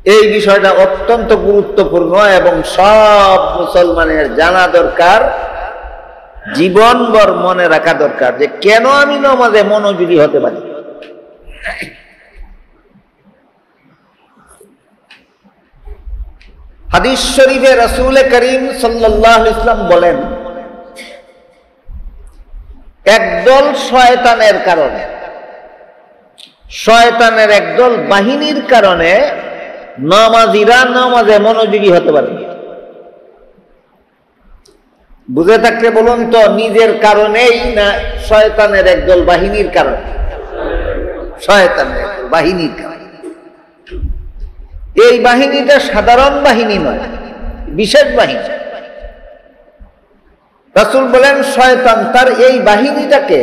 এই বিষয়টা অত্যন্ত গুরুত্বপূর্ণ এবং সব মুসলমানের জানা দরকার, জীবনভর মনে রাখা দরকার যে কেন আমি নামাজে মনোযোগী হতে পারি। হাদিস শরীফে রাসূল করিম সাল্লাল্লাহু আলাইহি ওয়াসাল্লাম বলেন, একদল শয়তানের কারণে, শয়তানের একদল বাহিনীর কারণে নামাজীরা নামাজে মনোযোগী হতে পারে। বুঝে থাকলে বলুন তো, নিজের কারণেই না শয়তানের একদল বাহিনীর কারণে? শয়তানের বাহিনীর কারণে। এই বাহিনীটা সাধারণ বাহিনী নয়, বিশেষ বাহিনী। রাসূল বলেন, শয়তান তার এই বাহিনীটাকে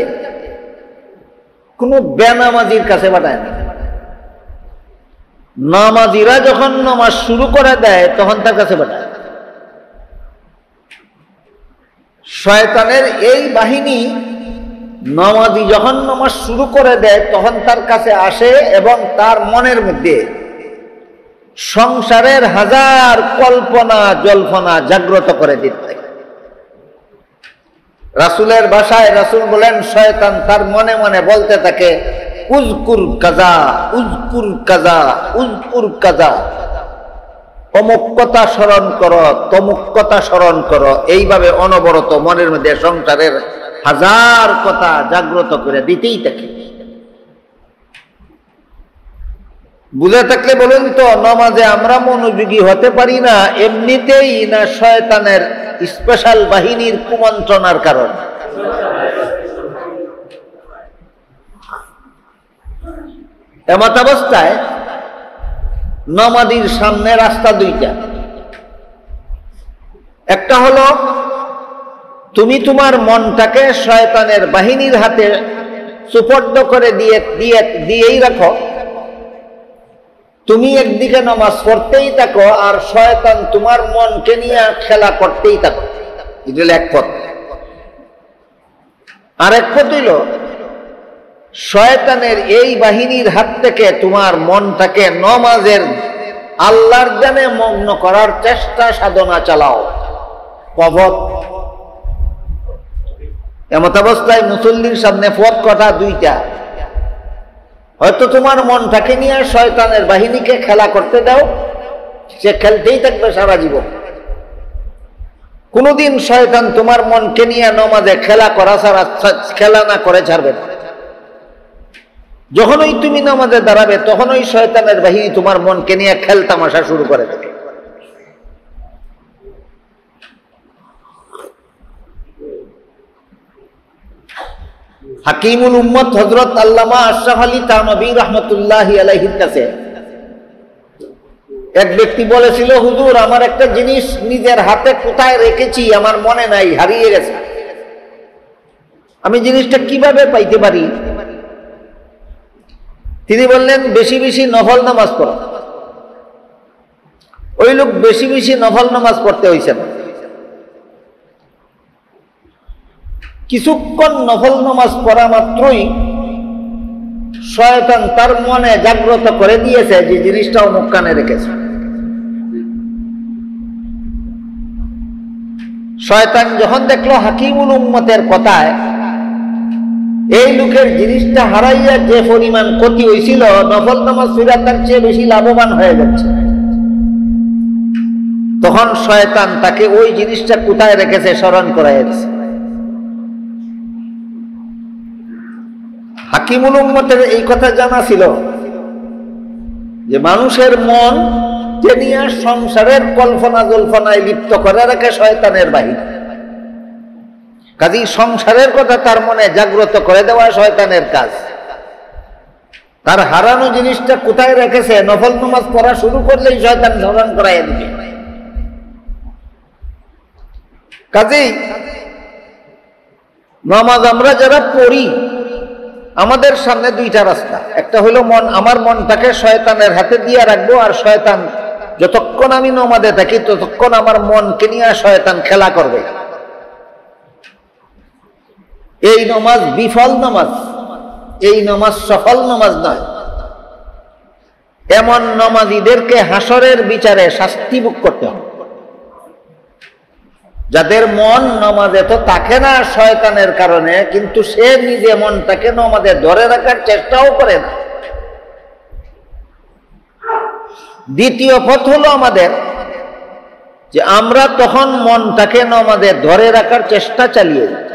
কোনো বেনামাজির কাছে পাঠায় না। নামাজিরা যখন নামাজ শুরু করে দেয় তখন তার কাছে পাঠায়। শয়তানের এই বাহিনী নামাজি যখন নামাজ শুরু করে দেয় তখন তার কাছে আসে এবং তার মনের মধ্যে সংসারের হাজার কল্পনা জল্পনা জাগ্রত করে দিতে। রাসূলের ভাষায় রাসূল বলেন, শয়তান তার মনে মনে বলতে থাকে, উযকুর কাযা, উযকুর কাযা, উযকুর কাযা, অমুক কথা স্মরণ করো, তমুক কথা স্মরণ করো। এইভাবে অনবরত মনের মধ্যে সংসারের হাজার কথা জাগ্রত করে দিতেই থাকে। বুঝে থাকলে বলুন তো, নামাজে আমরা মনোযোগী হতে পারি না এমনিতেই, না শয়তানের স্পেশাল বাহিনীর কুমন্ত্রণার কারণ? এমত অবস্থায় নামাজীর সামনে রাস্তা দুইটা। একটা হলো তুমি তোমার মনটাকে শয়তানের বাহিনীর হাতে সুপর্দ করে দিয়েই রাখো, তুমি একদিকে নামাজ পড়তেই থাকো আর শয়তান তোমার মনকে নিয়ে খেলা করতেই থাকো। এটা হলো এক পথ। আর এক পথ হইল শয়তানের এই বাহিনীর হাত থেকে তোমার মনটাকে নামাজের আল্লাহর ধ্যানে মগ্ন করার চেষ্টা সাধনা চালাও। পথ এমত অবস্থায় মুসল্লির সামনে পথ কটা দুইটা। হয়তো তোমার মনটাকে নিয়ে শয়তানের বাহিনীকে খেলা করতে দাও, সে খেলতেই থাকবে সারা জীবন। কোনদিন শয়তান তোমার মনকে নিয়ে নামাজে খেলা করা ছাড়া খেলা না করে ছাড়বে না। যখনই তুমি নামাজে দাঁড়াবে তখনই শয়তানের বাহিনী তোমার মনকে নিয়ে খেল তামাশা শুরু করে দেবে। হাকিমুল উম্মত হযরত আল্লামা আশরাফ আলী থানভী রাহমাতুল্লাহি আলাইহির কাছে এক ব্যক্তি বলেছিল, হুজুর আমার একটা জিনিস নিজের হাতে কোথায় রেখেছি আমার মনে নাই, হারিয়ে গেছে, আমি জিনিসটা কিভাবে পাইতে পারি? তিনি বললেন, বেশি বেশি নফল নামাজ পড়ো। ওই লোক বেশি বেশি নফল নামাজ পড়তে হয়েছে না। কিছুক্ষণ নফল নামাজ পড়া মাত্রই শয়তান তার মনে জাগ্রত করে দিয়েছে যে জিনিসটা অমুক কানে রেখেছে। শয়তান যখন দেখলো হাকিমুল উম্মতের কথায় এই লোকের জিনিসটা হারাইয়া যে পরিমাণ ক্ষতি হয়েছিল, নফল নামাজ পড়া তার চেয়ে বেশি লাভবান হয়ে যাচ্ছে, তখন শয়তান তাকে ওই জিনিসটা কোথায় রেখেছে স্মরণ করাইয়া দিয়েছে। হাকিমুল উম্মতের এই কথা জানা ছিল যে মানুষের মন যে নিয়ে সংসারের কল্পনা জল্পনায় লিপ্ত করে রাখে শয়তানের বাহিনী। কাজেই সংসারের কথা তার মনে জাগ্রত করে দেওয়া শয়তানের কাজ। তার হারানো জিনিসটা কোথায় রেখেছে নফল নামাজ পড়া শুরু করলেই শয়তান স্মরণ করাইয়া দিবে। কাজেই নামাজ আমরা যারা পড়ি, আমাদের সামনে দুইটা রাস্তা। একটা হলো আমার মনটাকে শয়তানের হাতে দিয়ে রাখবো, আর শয়তান যতক্ষণ আমি নামাজে থাকি ততক্ষণ আমার মনকে নিয়ে শয়তান খেলা করবে। এই নামাজ বিফল নামাজ, এই নামাজ সফল নামাজ নয়। এমন নমাজীদেরকে হাসরের বিচারে শাস্তি ভোগ করতে হবে। যাদের মন নমাজে তো থাকে না শয়তানের কারণে, কিন্তু সে নিজে মনটাকে নমাজে ধরে রাখার চেষ্টাও করে না। দ্বিতীয় পথ হলো আমাদের যে আমরা তখন মনটাকে নমাজে ধরে রাখার চেষ্টা চালিয়ে যাই।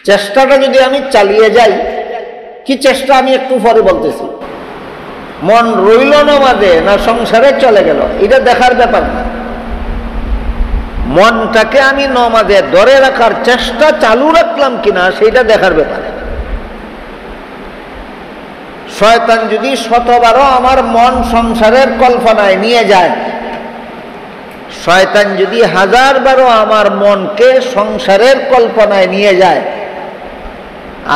চেষ্টাটা যদি আমি চালিয়ে যাই, কি চেষ্টা আমি একটু পরে বলতেছি। মন রইল নমাজে না সংসারে চলে গেল, এটা দেখার ব্যাপার না। মনটাকে আমি নমাজে ধরে রাখার চেষ্টা চালু রাখলাম কিনা সেটা দেখার ব্যাপার। শয়তান যদি শতবারও আমার মন সংসারের কল্পনায় নিয়ে যায়, শয়তান যদি 1000 বারও আমার মনকে সংসারের কল্পনায় নিয়ে যায়,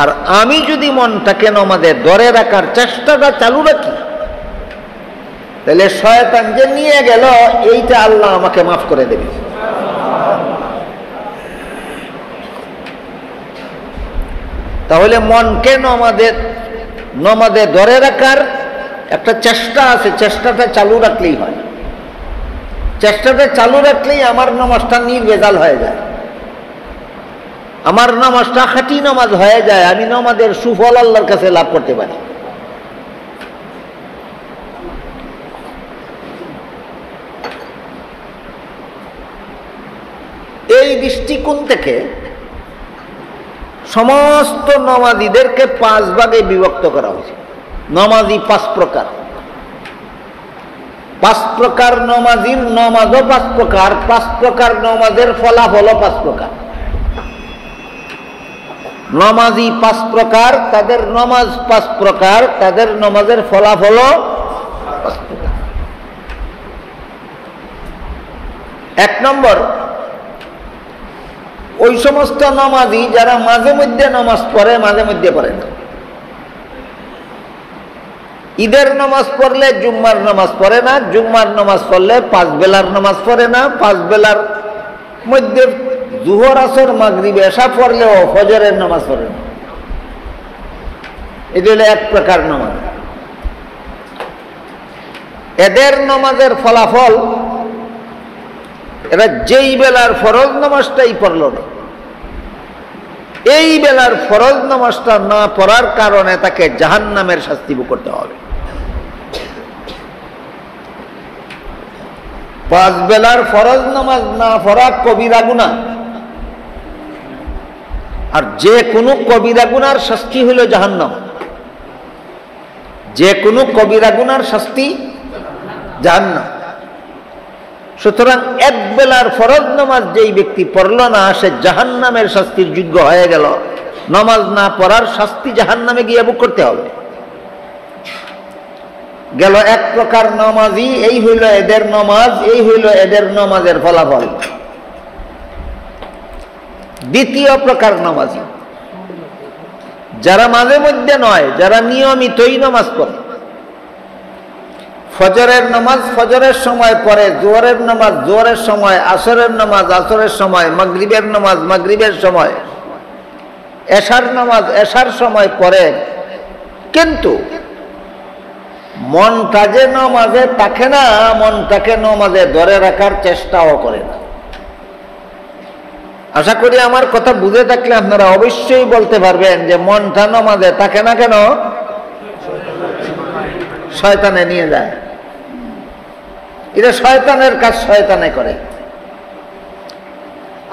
আর আমি যদি মনটাকে নমাজে ধরে রাখার চেষ্টাটা চালু রাখি, তাহলে শয়তান যে নিয়ে গেল এইটা আল্লাহ আমাকে মাফ করে দেবে। তাহলে মনকে নমাজে ধরে রাখার একটা চেষ্টা আছে, চেষ্টাটা চালু রাখলেই হয়। চেষ্টাটা চালু রাখলেই আমার নামাজটা নির্ভেজাল হয়ে যায়, আমার নামাজটা খাঁটি নামাজ হয়ে যায়, আমি নামাজের সুফল আল্লাহর কাছে লাভ করতে পারি। এই দৃষ্টিকোণ থেকে সমস্ত নমাজীদেরকে 5 ভাগে বিভক্ত করা হয়েছে। নমাজী 5 প্রকার। 5 প্রকার নমাজীর নমাজও 5 প্রকার, 5 প্রকার নমাজের ফলাফলও 5 প্রকার। নমাজী 5 প্রকার, তাদের নমাজ 5 প্রকার, তাদের নমাজের ফলাফলও 5 প্রকার। 1 নম্বর, ওই সমস্ত নামাজি যারা মাঝে মধ্যে নামাজ পড়ে, মাঝে মধ্যে পড়ে না। ঈদের নামাজ পড়লে জুম্মার নামাজ পড়ে না, জুম্মার নামাজ পড়লে 5 বেলার নামাজ পড়ে না, 5 বেলার মধ্যে জুহর আসর মাগরিব এশা পড়লেও ফজরের নামাজ পড়ে না। এটা হলো 1 প্রকার নামাজ। এদের নামাজের ফলাফল, এরা যেই বেলার ফরজ নামাজটাই পড়ল না, এই বেলার ফরজ নামাজটা না পড়ার কারণে তাকে জাহান্নামের শাস্তি ভোগ করতে হবে। 5 বেলার ফরজ নামাজ না পড়া কবিরা গুনাহ, আর যে কোনো কবিরা গুনার শাস্তি হইল জাহান্নাম। যে কোনো কবিরা গুনার শাস্তি জাহান্নাম। সুতরাং 1 বেলার ফরজ নামাজ যেই ব্যক্তি পড়ল না, সে জাহান্নামের শাস্তির যোগ্য হয়ে গেল। নামাজ না পড়ার শাস্তি জাহান্নামে গিয়ে ভোগ করতে হবে। গেল 1 প্রকার নামাজি, এই হইল এদের নামাজ, এই হইল এদের নামাজের ফলাফল। দ্বিতীয় প্রকার নামাজি, যারা মাঝে মধ্যে নয়, যারা নিয়মিতই নামাজ পড়ে। ফজরের নামাজ ফজরের সময় পড়ে, জোহরের নামাজ জোহরের সময়, আসরের নামাজ আসরের সময়, মাগরিবের নামাজ মাগরিবের সময়, এশার নামাজ এশার সময় পড়ে, কিন্তু মনটা যে নামাজে থাকে না, মনটাকে নামাজে ধরে রাখার চেষ্টাও করে না। আশা করি আমার কথা বুঝে থাকলে আপনারা অবশ্যই বলতে পারবেন যে মনটা নামাজে থাকে না কেন? শয়তানে নিয়ে যায়। এটা শয়তানের কাজ, শয়তানে করে।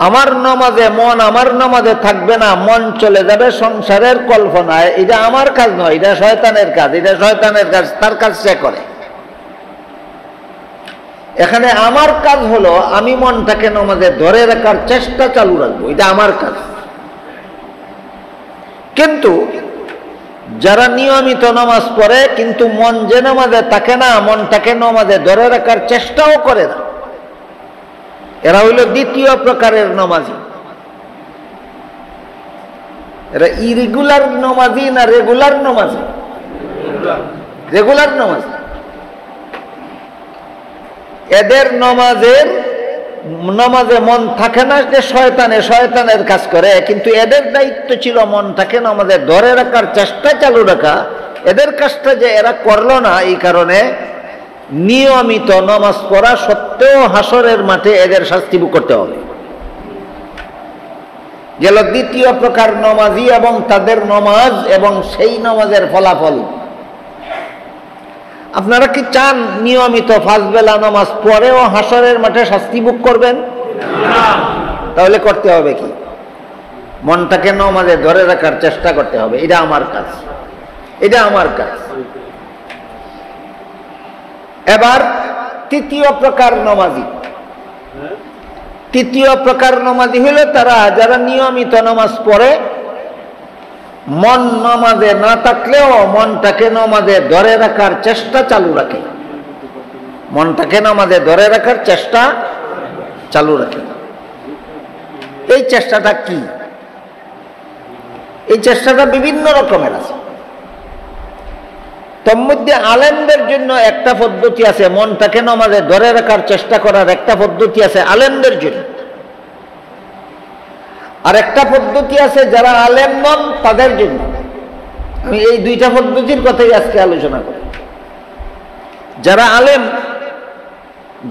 আমার নামাজে মন, আমার নামাজে থাকবে না, মন চলে যাবে সংসারের কল্পনায়। এটা আমার কাজ নয়, এটা শয়তানের কাজ। এটা শয়তানের কাজ, তার কাজ সে করে। এখানে আমার কাজ হলো আমি মনটাকে নামাজে ধরে রাখার চেষ্টা চালু রাখবো, এটা আমার কাজ। কিন্তু যারা নিয়মিত নামাজ পড়ে কিন্তু মন যে নামাজে থাকে না, মনটাকে নামাজে ধরে রাখার চেষ্টাও করে না, এরা হইল দ্বিতীয় প্রকারের নামাজি। এরা ইরেগুলার নামাজি না রেগুলার নামাজি? রেগুলার নামাজি। এদের নামাজে মন থাকে না, যে শয়তানের কাজ করে। কিন্তু এদের দায়িত্ব ছিল মনটাকে নামাজে ধরে রাখার চেষ্টা চালু রাখা। এদের কাজটা যে এরা করলো না, এই কারণে নিয়মিত নামাজ পড়া সত্ত্বেও হাসরের মাঠে এদের শাস্তি ভোগ করতে হবে। গেল দ্বিতীয় প্রকার নমাজি এবং তাদের নমাজ এবং সেই নমাজের ফলাফল। আপনারা কি চান নিয়মিত 5 বেলা নামাজ পড়েও হাসরের মাঠে শাস্তি ভোগ করবেন? তাহলে করতে হবে কি? মনটাকে নমাজে ধরে রাখার চেষ্টা করতে হবে। এটা আমার কাজ, এটা আমার কাজ। এবার তৃতীয় প্রকার নমাজি। তৃতীয় প্রকার নমাজি হলো তারা যারা নিয়মিত নামাজ পড়ে, মন নামাজে না থাকলেও মনটাকে নামাজে ধরে রাখার চেষ্টা চালু রাখে। মনটাকে নামাজে ধরে রাখার চেষ্টা চালু রাখে। এই চেষ্টাটা কি? এই চেষ্টাটা বিভিন্ন রকমের আছে। তোর মধ্যে আলেমদের জন্য একটা পদ্ধতি আছে, মনটাকে নামাজে ধরে রাখার চেষ্টা করার একটা পদ্ধতি আছে আলেমদের জন্য। আর একটা পদ্ধতি আছে যারা আলেম নন তাদের জন্য। আমি এই দুইটা পদ্ধতির কথাই আজকে আলোচনা করি। যারা আলেম,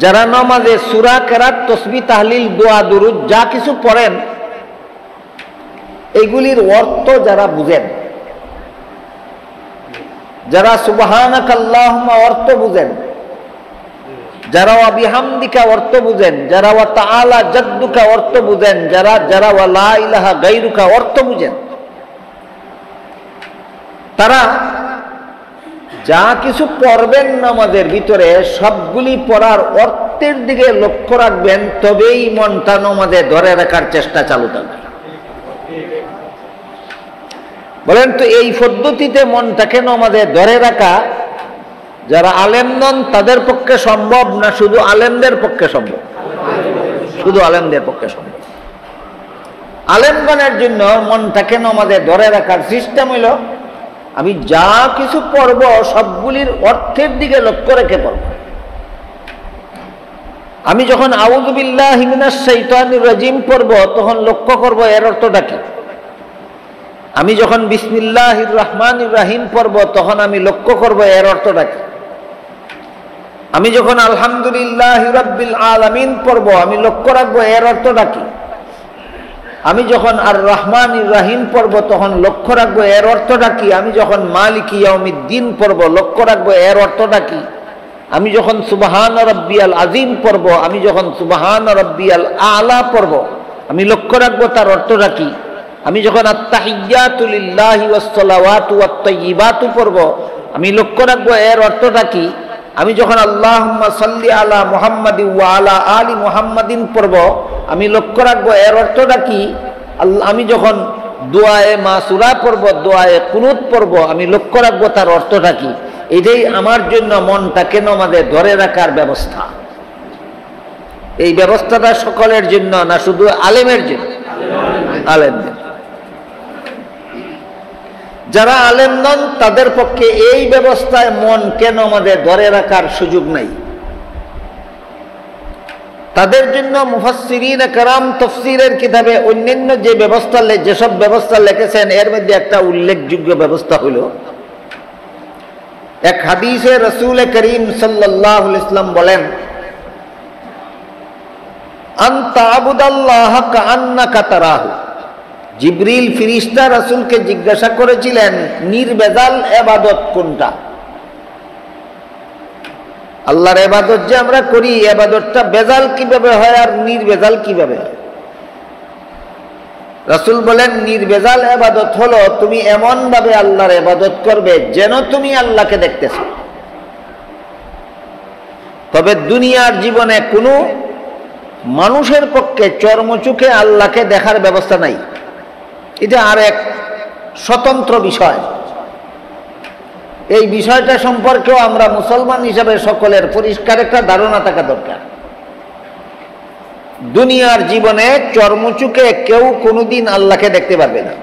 যারা নামাজে সূরা, কেরাত, তাসবিহ, তাহলিল, দোয়া, দুরুদ যা কিছু পড়েন, এইগুলির অর্থ যারা বুঝেন, যারা সুবহানাকা আল্লাহুম্মা অর্থ বুঝেন, যারা ওয়া বিহামদিকা অর্থ বুঝেন, যারা ওয়া তাআলা জাদ্দুকা অর্থ বুঝেন, যারা ওয়া লা ইলাহা গায়রুকা অর্থ বুঝেন, তারা যা কিছু পড়বেন নামাজের ভিতরে সবগুলি পড়ার অর্থের দিকে লক্ষ্য রাখবেন, তবেই মনটা নামাজে ধরে রাখার চেষ্টা চালু থাকবে। বলেন তো এই পদ্ধতিতে মনটাকে নামাজে ধরে রাখা যারা আলেম নন তাদের পক্ষে সম্ভব না শুধু আলেমদের পক্ষে সম্ভব? শুধু আলেমদের পক্ষে সম্ভব। আলেমগণের জন্য মনটাকে নামাজে ধরে রাখার সিস্টেম হলো, আমি যা কিছু পড়ব সবগুলির অর্থের দিকে লক্ষ্য রেখে পড়ব। আমি যখন আউযু বিল্লাহি মিনাশ শাইতানির রাজিম পড়ব তখন লক্ষ্য করব এর অর্থটা কি। আমি যখন বিসমিল্লাহির রহমানির রহিম পড়ব তখন আমি লক্ষ্য করব এর অর্থটা কি। আমি যখন আলহামদুলিল্লাহি রাব্বিল আলামিন পড়ব আমি লক্ষ্য রাখবো এর অর্থটা কি। আমি যখন আর রহমানির রহিম পড়ব তখন লক্ষ্য রাখবো এর অর্থটা কি। আমি যখন মালিকি ইয়াউমিদ্দিন পড়ব লক্ষ্য রাখবো এর অর্থটা কি। আমি যখন সুবহান রাব্বিয়াল আযীম পড়ব, আমি যখন সুবহান রাব্বিয়াল আলা পড়ব আমি লক্ষ্য রাখবো তার অর্থটা কি। আমি যখন আত-তাহিয়্যাতু লিল্লাহি ওয়াস-সালাওয়াতু ওয়াত-তাইয়্যিবাতু পড়ব আমি লক্ষ্য রাখবো এর অর্থটা কি। আমি যখন আল্লাহুম্মা সাল্লি আলা মুহাম্মাদিন ওয়া আলা আলি মুহাম্মাদিন পড়ব আমি লক্ষ্য রাখবো এর অর্থটা কি। আমি যখন দোয়ায়ে মাসুরা পড়ব, দোয়ায়ে কুনুত পড়ব আমি লক্ষ্য রাখবো তার অর্থটা কি। এটাই আমার জন্য মনটাকে নামাজে ধরে রাখার ব্যবস্থা। এই ব্যবস্থাটা সকলের জন্য না শুধু আলেমের জন্য? আলেমদের। যারা আলেম নন তাদের পক্ষে এই ব্যবস্থায় মনকে নামাজে ধরে রাখার সুযোগ নাই। তাদের জন্য মুফাসসিরিন কেরাম তাফসীরের কিতাবে অন্যান্য যেসব ব্যবস্থা লিখেছেন এর মধ্যে একটা উল্লেখযোগ্য ব্যবস্থা হলো, এক হাদিসে রাসূল করিম সাল্লাল্লাহু আলাইহি ওয়াসাল্লাম বলেন, আনতা আবুদাল্লাহ কাআন্নাকা তারাহু। জিবরিল ফেরেশতা রাসূলকে জিজ্ঞাসা করেছিলেন নির্ভেজাল ইবাদত কোনটা। আল্লাহর ইবাদত যে আমরা করি ইবাদতটা বেজাল কিভাবে হয় আর নির্ভেজাল কিভাবে হয়। রাসূল বলেন নির্ভেজাল ইবাদত হলো তুমি এমন ভাবে আল্লাহর ইবাদত করবে যেন তুমি আল্লাহকে দেখতেছো। তবে দুনিয়ার জীবনে কোনো মানুষের পক্ষে চর্মচোখে আল্লাহকে দেখার ব্যবস্থা নাই। এটা আর এক স্বতন্ত্র বিষয়। এই বিষয়টা সম্পর্কেও আমরা মুসলমান হিসাবে সকলের পরিষ্কার একটা ধারণা থাকা দরকার। দুনিয়ার জীবনে চর্মচোখে কেউ কোনোদিন আল্লাহকে দেখতে পারবে না।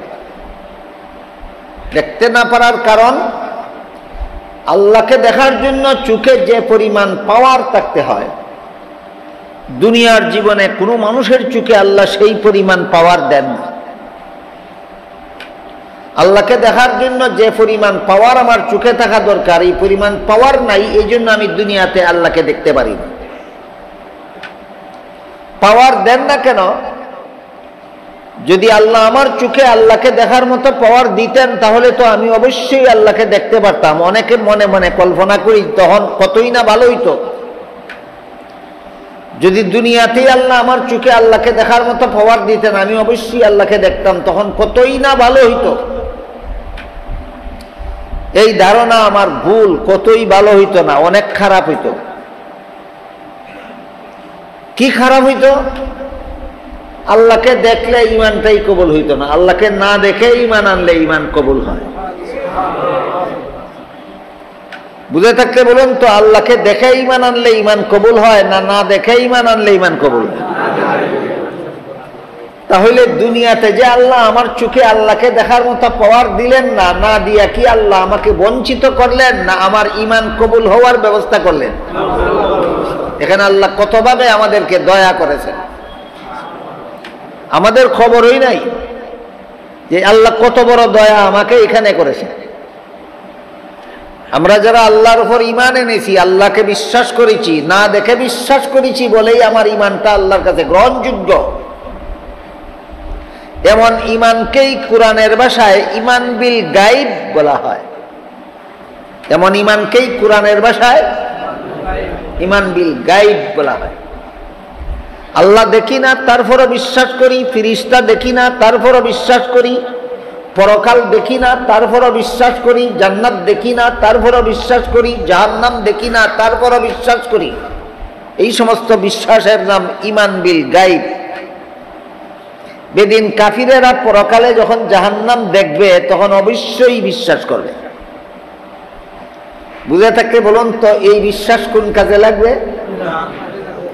দেখতে না পারার কারণ আল্লাহকে দেখার জন্য চোখে যে পরিমাণ পাওয়ার থাকতে হয়, দুনিয়ার জীবনে কোনো মানুষের চোখে আল্লাহ সেই পরিমাণ পাওয়ার দেন না। আল্লাহকে দেখার জন্য যে পরিমাণ পাওয়ার আমার চোখে থাকা দরকার, এই পরিমাণ পাওয়ার নাই, এই জন্য আমি দুনিয়াতে আল্লাহকে দেখতে পারি না। পাওয়ার দেন না কেন? যদি আল্লাহ আমার চোখে আল্লাহকে দেখার মতো পাওয়ার দিতেন, তাহলে তো আমি অবশ্যই আল্লাহকে দেখতে পারতাম। অনেকে মনে মনে কল্পনা করি, তখন কতই না ভালো হইতো। যদি দুনিয়াতেই আল্লাহ আমার চোখে আল্লাহকে দেখার মতো পাওয়ার দিতেন, আমি অবশ্যই আল্লাহকে দেখতাম, তখন কতই না ভালো হইতো। এই ধারণা আমার ভুল, কতই ভালো হইতো না, অনেক খারাপ হইতো। কি খারাপ হইতো? আল্লাহকে দেখলে ইমানটাই কবুল হইতো না, আল্লাহকে না দেখে ইমান আনলে ইমান কবুল হয়। বুঝে থাকলে বলুন তো, আল্লাহকে দেখে ইমান আনলে ইমান কবুল হয় না, না দেখে ইমান আনলে ইমান কবুল হয়? তাহলে দুনিয়াতে যে আল্লাহ আমার চোখে আল্লাহকে দেখার মতো পাওয়ার দিলেন না, না দিয়া কি আল্লাহ আমাকে বঞ্চিত করলেন, না আমার ইমান কবুল হওয়ার ব্যবস্থা করলেন? এখানে আল্লাহ কতভাবে আমাদেরকে দয়া করেছেন, আমাদের খবরই নাই যে আল্লাহ কত বড় দয়া আমাকে এখানে করেছে। আমরা যারা আল্লাহর উপর ঈমান এনেছি, আল্লাহকে বিশ্বাস করেছি, না দেখে বিশ্বাস করেছি বলেই আমার ঈমানটা আল্লাহর কাছে গ্রহণযোগ্য। এমন ঈমানকেই কোরআনের ভাষায় ঈমান বিল গায়ব বলা হয়। এমন ঈমানকেই কোরআনের ভাষায় ঈমান বিল গায়ব বলা হয়। আল্লাহ দেখি না, তারপরও বিশ্বাস করি। ফেরেশতা দেখি না, তারপরও বিশ্বাস করি। পরকাল দেখি না, তারপরও বিশ্বাস করি। জান্নাত দেখি না, তারপরও বিশ্বাস করি। জাহান্নাম দেখি না, তারপরও বিশ্বাস করি। এই সমস্ত বিশ্বাসের নাম ঈমান বিল গায়ব। বেদিন কাফিরেরা পরকালে যখন জাহান্নাম দেখবে, তখন অবশ্যই বিশ্বাস করবে। বুঝে থাকলে বলুন তো, এই বিশ্বাস কোন কাজে লাগবে?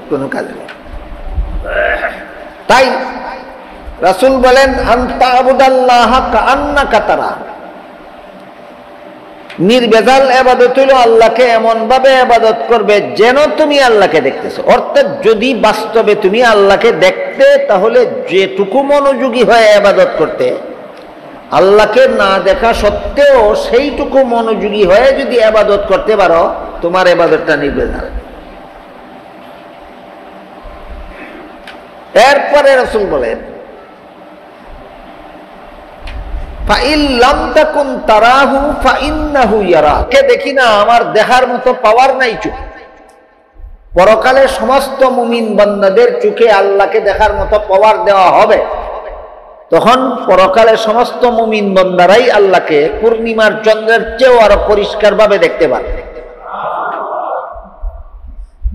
কোন কাজে লাগবে। তাই রাসূল বলেন, আনতা আবুদাল্লাহ কাআন্নাকা তারা। নির্বেজাল ইবাদত হলো আল্লাহকে এমন ভাবে ইবাদত করবে যেন তুমি আল্লাহকে দেখতেছো। অর্থাৎ যদি বাস্তবে তুমি আল্লাহকে দেখতে, তাহলে যেটুকু মনোযোগী হয়ে ইবাদত করতে, আল্লাহকে না দেখা সত্ত্বেও সেইটুকু মনোযোগী হয়ে যদি ইবাদত করতে পারো, তোমার ইবাদতটা নির্বেজাল। এরপরে রাসূল বলেন, ফাইন লাম তাকুন তারাহু ফাইন্নাহু ইয়ারাক। কে দেখি না, আমার দেখার মতো পাওয়ার নাই চোখ। পরকালে সমস্ত মুমিন বান্দাদের চোখে আল্লাহকে দেখার মতো পাওয়ার দেওয়া হবে। তখন পরকালে সমস্ত মুমিন বান্দারাই আল্লাহকে পূর্ণিমার চন্দ্রের চেয়েও আরো পরিষ্কার ভাবে দেখতে পাবে।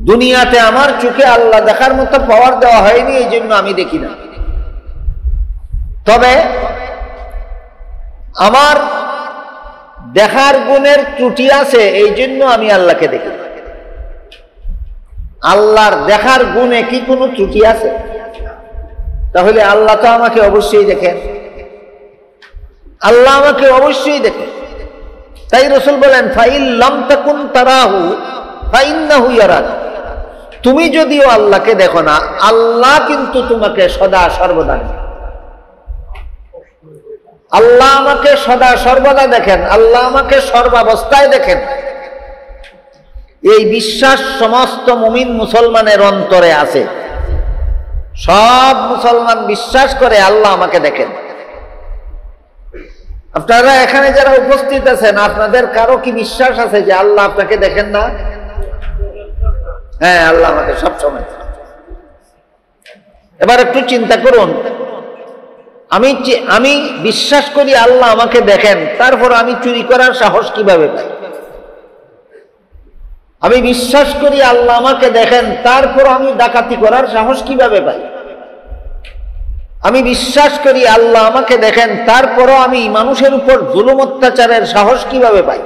দুনিয়াতে আমার চোখে আল্লাহ দেখার মতো পাওয়ার দেওয়া হয়নি, এই জন্য আমি দেখি না। তবে আমার দেখার গুণের ত্রুটি আছে, এই জন্য আমি আল্লাহকে দেখি। আল্লাহর দেখার গুণে কি কোনো ত্রুটি আছে? তাহলে আল্লাহ তো আমাকে অবশ্যই দেখেন, আল্লাহ আমাকে অবশ্যই দেখেন। তাই রাসূল বলেন, ফাইন লাম তাকুন তারাহু ফাইন্নাহু ইয়ারাক। তুমি যদিও আল্লাহকে দেখো না, আল্লাহ কিন্তু তোমাকে সদা সর্বদা দেখেন। আল্লাহ আমাকে সদা সর্বদা দেখেন, আল্লাহ আমাকে সর্বাবস্থায় দেখেন। এই বিশ্বাস সমস্ত মুমিন মুসলমানের অন্তরে আছে। সব মুসলমান বিশ্বাস করে আল্লাহ আমাকে দেখেন। আপনারা এখানে যারা উপস্থিত আছেন, আপনাদের কারো কি বিশ্বাস আছে যে আল্লাহ আপনাকে দেখেন না? হ্যাঁ, আল্লাহ আমাকে সবসময়। এবার একটু চিন্তা করুন, আমি বিশ্বাস করি আল্লাহ আমাকে দেখেন, তারপর আমি চুরি করার সাহস কিভাবে পাই? আমি বিশ্বাস করি আল্লাহ আমাকে দেখেন, তারপর আমি ডাকাতি করার সাহস কিভাবে পাই? আমি বিশ্বাস করি আল্লাহ আমাকে দেখেন, তারপরও আমি মানুষের উপর জুলুম অত্যাচারের সাহস কিভাবে পাই?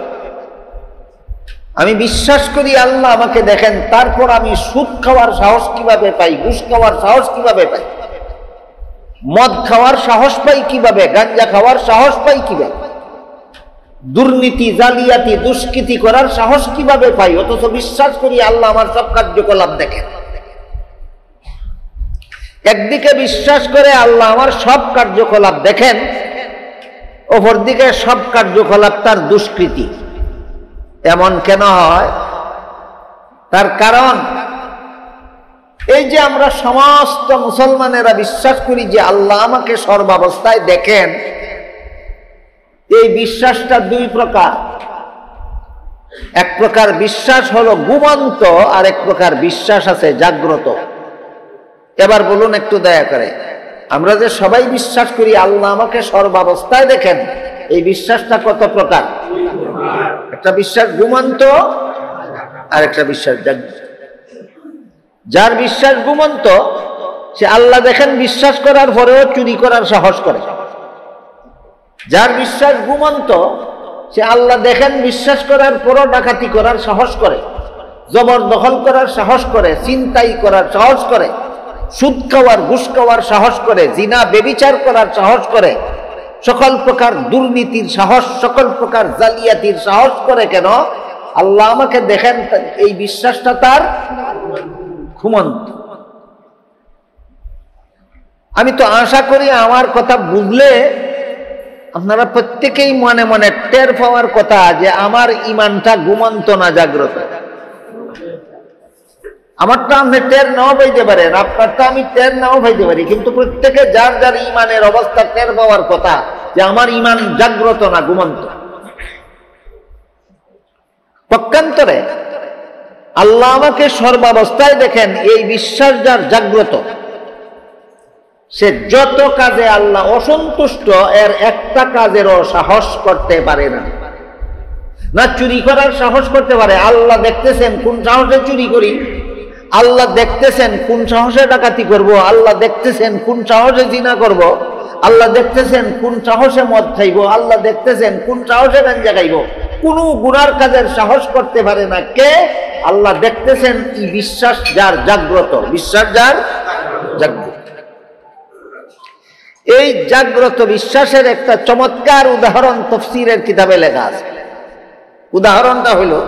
আমি বিশ্বাস করি আল্লাহ আমাকে দেখেন, তারপর আমি সুদ খাওয়ার সাহস কিভাবে পাই? ঘুষ খাওয়ার সাহস কিভাবে পাই? মদ খাওয়ার সাহস পাই কিভাবে? গাঁজা খাওয়ার সাহস পাই কিভাবে? দুর্নীতি, জালিয়াতি, দুষ্কৃতি করার সাহস কিভাবে পাই? অথচ বিশ্বাস করি আল্লাহ আমার সব কার্যকলাপ দেখেন। একদিকে বিশ্বাস করে আল্লাহ আমার সব কার্যকলাপ দেখেন, অপরদিকে সব কার্যকলাপ তার দুষ্কৃতি। এমন কেন হয়? তার কারণ এই যে আমরা সমস্ত মুসলমানেরা বিশ্বাস করি যে আল্লাহ আমাকে সর্বাবস্থায় দেখেন, এই বিশ্বাসটা দুই প্রকার। এক প্রকার বিশ্বাস হলো ঘুমন্ত, আর এক প্রকার বিশ্বাস আছে জাগ্রত। এবার বলুন একটু দয়া করে, আমরা যে সবাই বিশ্বাস করি আল্লাহ আমাকে সর্বাবস্থায় দেখেন, এই বিশ্বাসটা কত প্রকার? একটা বিশ্বাস ঘুমন্ত, আর একটা বিশ্বাস জাগ্রত। যার বিশ্বাস ঘুমন্ত, সে আল্লাহ দেখেন বিশ্বাস করার পরেও চুরি করার সাহস করে। যার বিশ্বাস ঘুমন্ত, সে আল্লাহ দেখেন বিশ্বাস করার পরও ডাকাতি করার সাহস করে, জবরদখল করার সাহস করে, ছিনতাই করার সাহস করে, সুদ খাওয়ার ঘুষ খাওয়ার সাহস করে, জিনা বেবিচার করার সাহস করে, সকল প্রকার দুর্নীতির সাহস, সকল প্রকার জালিয়াতির সাহস করে। কেন? আল্লাহ আমাকে দেখেন, এই বিশ্বাসটা তার ঘুমন্ত। আমি তো আশা করি আমার কথা বুঝলে আপনারা প্রত্যেকেই মনে মনে টের পাওয়ার কথা যে আমার ইমানটা ঘুমন্ত না জাগ্রত। আমারটা আপনি টের নাও পাইতে পারেন, আপনারটা আমি টের নাও পাইতে পারি, কিন্তু প্রত্যেকে যার যার ইমানের অবস্থা টের পাওয়ার কথা যে আমার ইমান জাগ্রত না ঘুমন্ত। পক্ষান্তরে আল্লাহ আমাকে সর্বাবস্থায় দেখেন, এই বিশ্বাস যার জাগ্রত, সে যত কাজে আল্লাহ অসন্তুষ্ট এর একটা কাজেরও সাহস করতে পারে না। না চুরি করার সাহস করতে পারে, আল্লাহ দেখতেছেন কোন সাহসে চুরি করি, আল্লাহ দেখতেছেন কোন সাহসে ডাকাতি করব, আল্লাহ দেখতেছেন কোন সাহসে জিনা করব, আল্লাহ দেখতেছেন কোন সাহসে মদ খাইব, আল্লাহ দেখতেছেন কোন সাহসে গাঞ্জা খাইব। কোন গুনার কাজের সাহস করতে পারে না। কে? আল্লাহ দেখতেছেন। এই বিশ্বাস যার জাগ্রত, বিশ্বাস যার জাগ্রত। এই জাগ্রত বিশ্বাসের একটা চমৎকার উদাহরণ তাফসীরের কিতাবে লেখা আছে। উদাহরণটা হলো